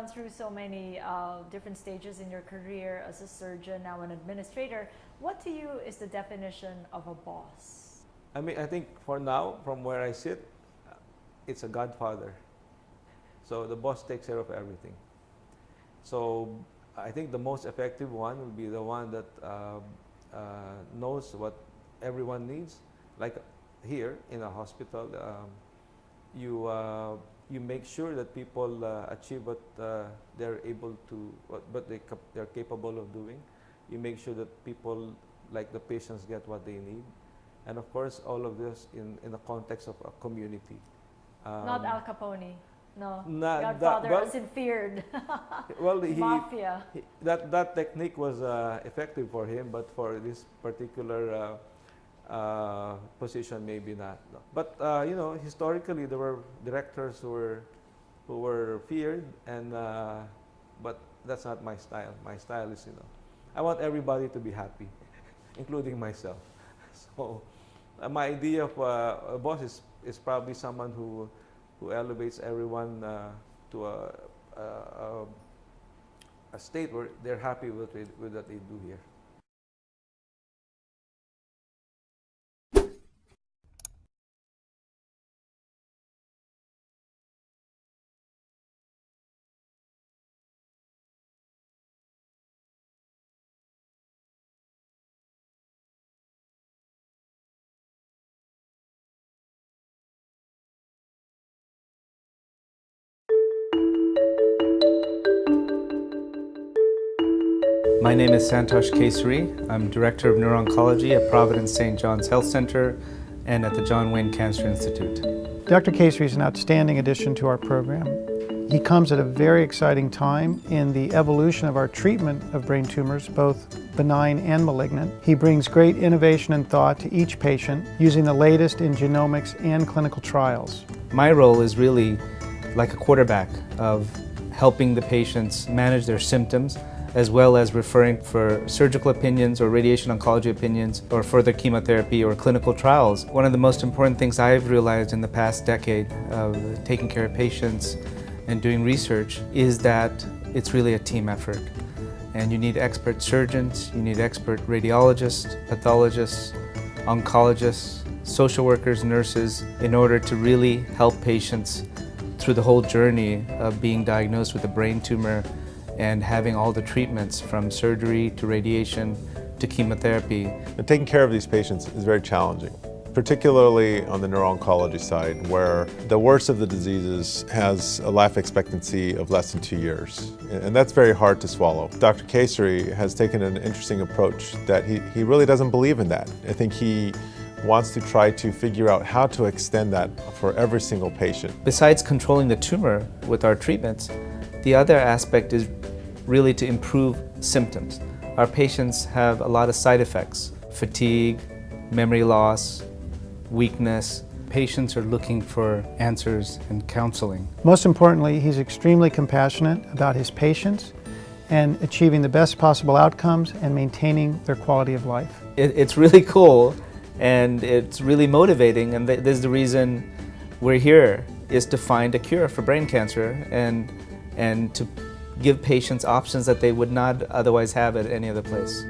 gone through so many different stages in your career as a surgeon, now an administrator. What to you is the definition of a boss? I mean, I think for now, from where I sit, it's a godfather. So the boss takes care of everything. So I think the most effective one will be the one that knows what everyone needs. Like here in a hospital, you make sure that people achieve what they're able to, what they're capable of doing. You make sure that people, like the patients, get what they need. And of course, all of this in the context of a community. Not Al Capone. No, Not Godfather well, as in feared. Well, Mafia. That technique was effective for him, but for this particular position, maybe not. No. But you know, historically, there were directors who were feared, and but that's not my style. My style is, you know, I want everybody to be happy, including myself. So my idea of a boss is probably someone who elevates everyone to a state where they're happy with what they do here. My name is Santosh Kesari. I'm Director of Neuro-Oncology at Providence St. John's Health Center and at the John Wayne Cancer Institute. Dr. Kesari is an outstanding addition to our program. He comes at a very exciting time in the evolution of our treatment of brain tumors, both benign and malignant. He brings great innovation and thought to each patient using the latest in genomics and clinical trials. My role is really like a quarterback of helping the patients manage their symptoms, as well as referring for surgical opinions or radiation oncology opinions or further chemotherapy or clinical trials. One of the most important things I've realized in the past decade of taking care of patients and doing research is that it's really a team effort. And you need expert surgeons, you need expert radiologists, pathologists, oncologists, social workers, nurses, in order to really help patients through the whole journey of being diagnosed with a brain tumor and having all the treatments from surgery to radiation to chemotherapy. And taking care of these patients is very challenging, particularly on the neuro-oncology side, where the worst of the diseases has a life expectancy of less than 2 years. And that's very hard to swallow. Dr. Kesari has taken an interesting approach that he really doesn't believe in that. I think he wants to try to figure out how to extend that for every single patient. Besides controlling the tumor with our treatments, the other aspect is really to improve symptoms. Our patients have a lot of side effects: fatigue, memory loss, weakness. Patients are looking for answers and counseling. Most importantly, he's extremely compassionate about his patients and achieving the best possible outcomes and maintaining their quality of life. It's really cool and it's really motivating, and there's the reason we're here, is to find a cure for brain cancer and to give patients options that they would not otherwise have at any other place.